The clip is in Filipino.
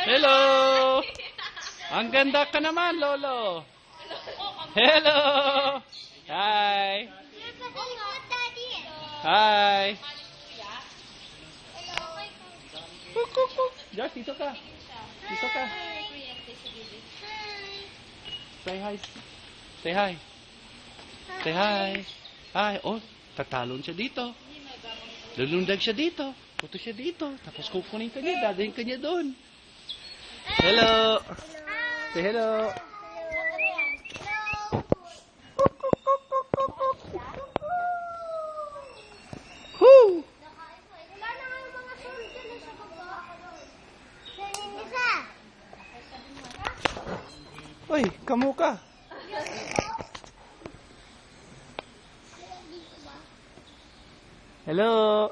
Hello! Ang ganda ka naman, Lolo. Hello! Hi! Hi! Josh, dito ka. Dito ka. Say hi. Say hi. Say hi. Hi. Oh, tatalon siya dito. Lulundag siya dito. Puto siya dito. Tapos kukunin ka niya. Dadahin ka niya doon. Hello. Say hello. Woo! Uy, kamu ka. Hello.